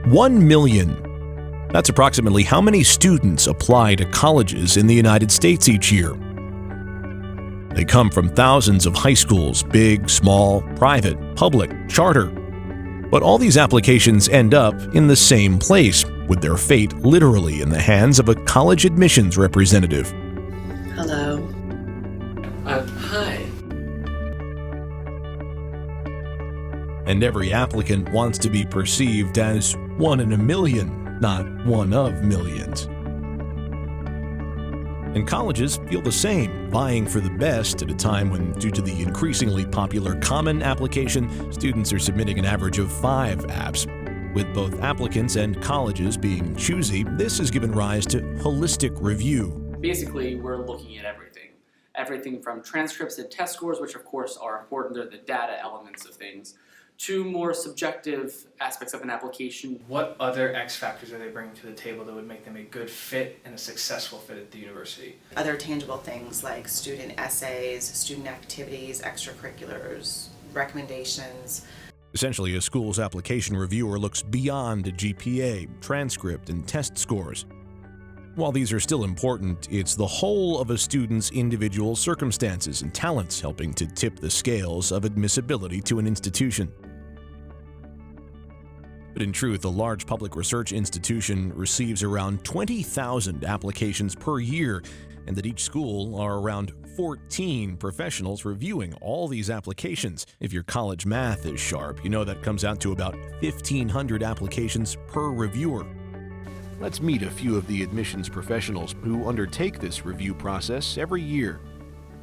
1 million. That's approximately how many students apply to colleges in the United States each year. They come from thousands of high schools, big, small, private, public, charter. But all these applications end up in the same place, with their fate literally in the hands of a college admissions representative. Hello. Hi. And every applicant wants to be perceived as one in a million, not one of millions. And colleges feel the same, vying for the best at a time when, due to the increasingly popular Common application, students are submitting an average of 5 apps. With both applicants and colleges being choosy, this has given rise to holistic review. Basically, we're looking at everything. Everything from transcripts and test scores, which of course are important, they're the data elements of things, to more subjective aspects of an application. What other X factors are they bringing to the table that would make them a good fit and a successful fit at the university? Other tangible things like student essays, student activities, extracurriculars, recommendations. Essentially, a school's application reviewer looks beyond a GPA, transcript, and test scores. While these are still important, it's the whole of a student's individual circumstances and talents helping to tip the scales of admissibility to an institution. But in truth, a large public research institution receives around 20,000 applications per year, and at each school are around 14 professionals reviewing all these applications. If your college math is sharp, you know that comes out to about 1,500 applications per reviewer. Let's meet a few of the admissions professionals who undertake this review process every year.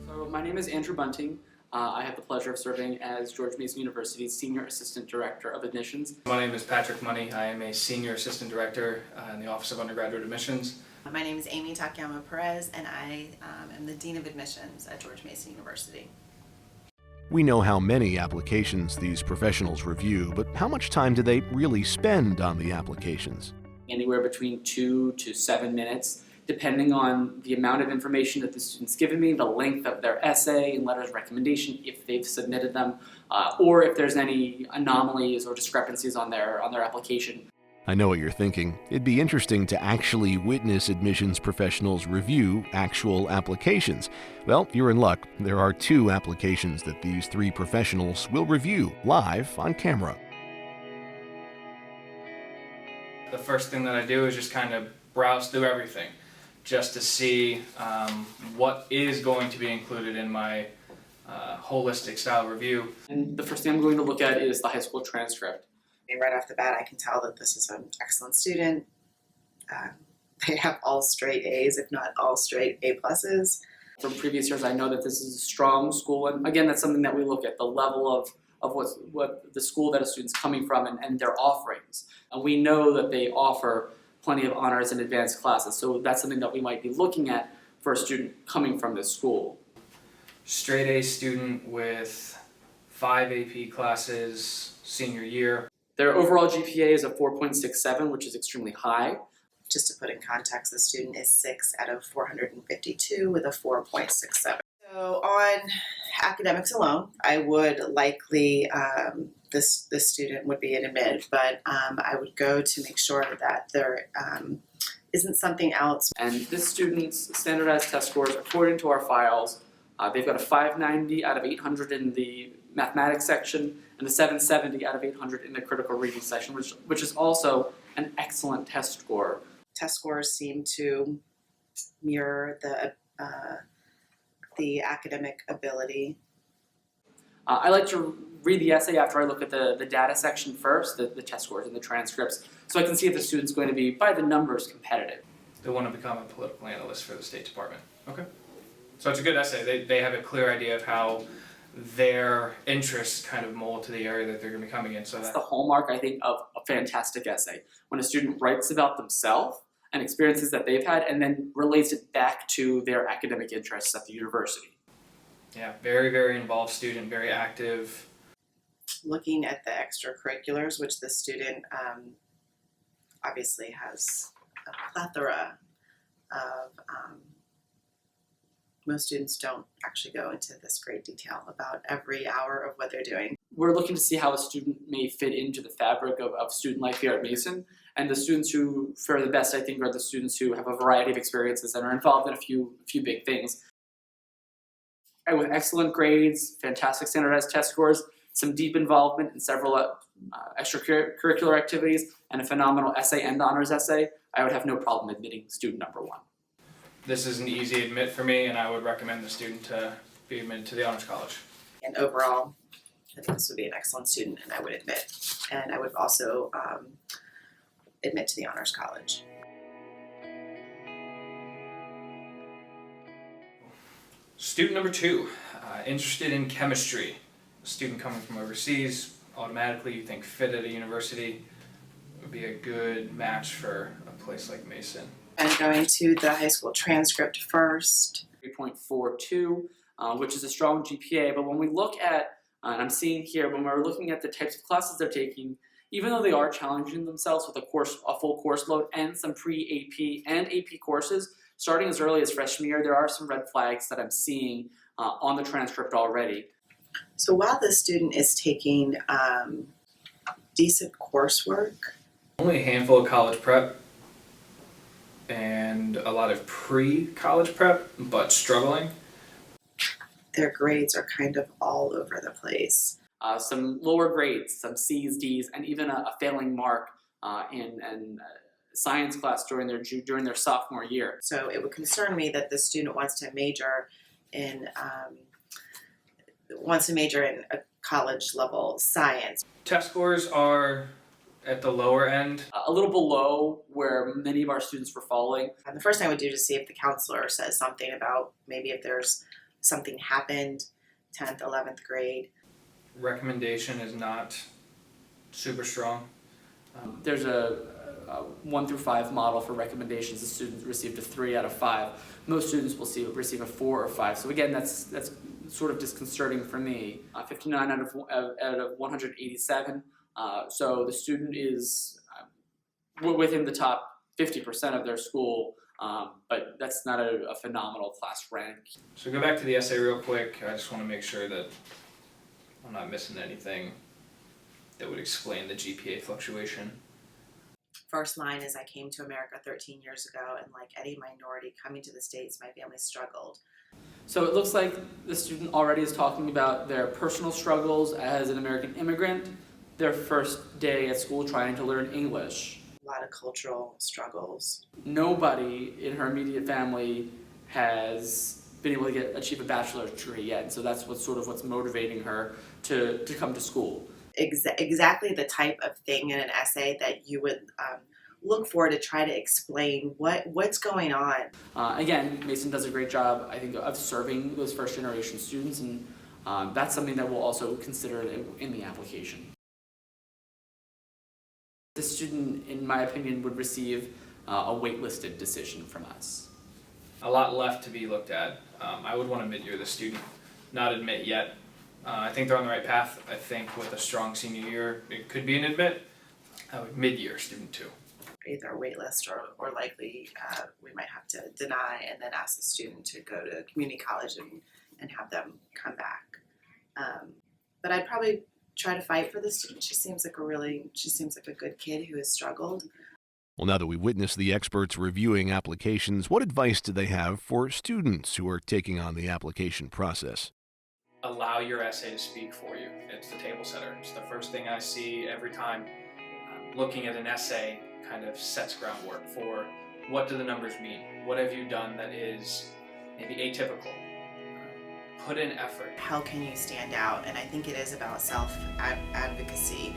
So my name is Andrew Bunting. I have the pleasure of serving as George Mason University's Senior Assistant Director of Admissions. My name is Patrick Money. I am a Senior Assistant Director in the Office of Undergraduate Admissions. My name is Amy Takayama Perez, and I am the Dean of Admissions at George Mason University. We know how many applications these professionals review, but how much time do they really spend on the applications? Anywhere between 2 to 7 minutes, depending on the amount of information that the student's given me, the length of their essay and letters of recommendation, if they've submitted them, or if there's any anomalies or discrepancies on their application. I know what you're thinking. It'd be interesting to actually witness admissions professionals review actual applications. Well, you're in luck. There are 2 applications that these 3 professionals will review live on camera. The first thing that I do is just kind of browse through everything just to see what is going to be included in my holistic style review. And the first thing I'm going to look at is the high school transcript. Right off the bat, I can tell that this is an excellent student. They have all straight A's, if not all straight A pluses. From previous years, I know that this is a strong school, and again, that's something that we look at, the level of what the school that a student's coming from and their offerings. And we know that they offer plenty of honors and advanced classes, so that's something that we might be looking at for a student coming from this school. Straight A student with 5 AP classes senior year. Their overall GPA is a 4.67, which is extremely high. Just to put in context, the student is 6 out of 452 with a 4.67. So on academics alone, I would likely, this student would be an admit, but I would go to make sure that there isn't something else. And this student's standardized test scores, according to our files, they've got a 590 out of 800 in the mathematics section and a 770 out of 800 in the critical reading section, which is also an excellent test score. Test scores seem to mirror the academic ability. I like to read the essay after I look at the data section first, the test scores and the transcripts, so I can see if the student's going to be, by the numbers, competitive. They want to become a political analyst for the State Department. Okay. So it's a good essay. They have a clear idea of how their interests kind of mold to the area that they're going to be coming in. So that's the hallmark, I think, of a fantastic essay. When a student writes about themselves and experiences that they've had and then relates it back to their academic interests at the university. Yeah, very, very involved student, very active. Looking at the extracurriculars, which the student obviously has a plethora of, most students don't actually go into this great detail about every hour of what they're doing. we're looking to see how a student may fit into the fabric of student life here at Mason. And the students who fare the best, I think, are the students who have a variety of experiences and are involved in a few big things. And with excellent grades, fantastic standardized test scores, some deep involvement in several extracurricular activities, and a phenomenal essay and honors essay, I would have no problem admitting student number one. This is an easy admit for me, and I would recommend the student to be admitted to the Honors College. And overall, I think this would be an excellent student, and I would admit. And I would also admit to the Honors College. Student number 2, interested in chemistry. A student coming from overseas, automatically you think fit at a university would be a good match for a place like Mason. I'm going to the high school transcript first. 3.42, which is a strong GPA, but when we look at, and I'm seeing here, when we're looking at the types of classes they're taking, even though they are challenging themselves with a full course load and some pre-AP and AP courses, starting as early as freshman year, there are some red flags that I'm seeing on the transcript already. So while the student is taking decent coursework, Only a handful of college prep and a lot of pre-college prep, but struggling. their grades are kind of all over the place. Some lower grades, some C's, D's, and even a failing mark in science class during their sophomore year. So it would concern me that the student wants to major in a college level science. Test scores are at the lower end. A little below where many of our students were falling. And the first thing I would do to see if the counselor says something about maybe if there's something happened, 10th, 11th grade. Recommendation is not super strong. There's a 1 through 5 model for recommendations. The student received a 3 out of 5. Most students will receive a 4 or 5. So again, that's sort of disconcerting for me. 59 out of 187. So the student is within the top 50% of their school, but that's not a phenomenal class rank. So go back to the essay real quick. I just want to make sure that I'm not missing anything that would explain the GPA fluctuation. First line is I came to America 13 years ago, and like any minority coming to the States, my family struggled. So it looks like the student already is talking about their personal struggles as an American immigrant, their first day at school trying to learn English. A lot of cultural struggles. Nobody in her immediate family has been able to achieve a bachelor's degree yet, and so that's what's motivating her to come to school. Exactly the type of thing in an essay that you would look for to try to explain what's going on. Again, Mason does a great job, I think, of serving those first generation students, and that's something that we'll also consider in the application. The student, in my opinion, would receive a waitlisted decision from us. A lot left to be looked at. I would want to mid-year the student, not admit yet. I think they're on the right path. I think with a strong senior year, it could be an admit. I would mid-year student 2. Either waitlist or likely we might have to deny and then ask the student to go to community college and have them come back. But I'd probably try to fight for the student. She seems like a good kid who has struggled. Well, now that we've witnessed the experts reviewing applications, what advice do they have for students who are taking on the application process? Allow your essay to speak for you. It's the table setter. It's the first thing I see every time. Looking at an essay kind of sets groundwork for what do the numbers mean? What have you done that is maybe atypical? Put in effort. How can you stand out? And I think it is about self-advocacy.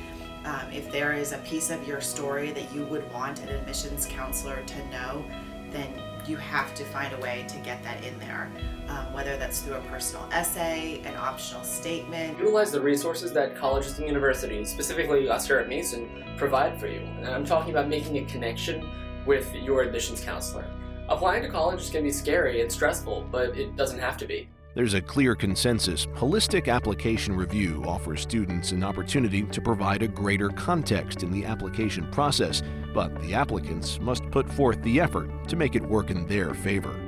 If there is a piece of your story that you would want an admissions counselor to know, then you have to find a way to get that in there, whether that's through a personal essay, an optional statement. Utilize the resources that colleges and universities, specifically us here at Mason, provide for you. And I'm talking about making a connection with your admissions counselor. Applying to college can be scary and stressful, but it doesn't have to be. There's a clear consensus. Holistic application review offers students an opportunity to provide a greater context in the application process, but the applicants must put forth the effort to make it work in their favor.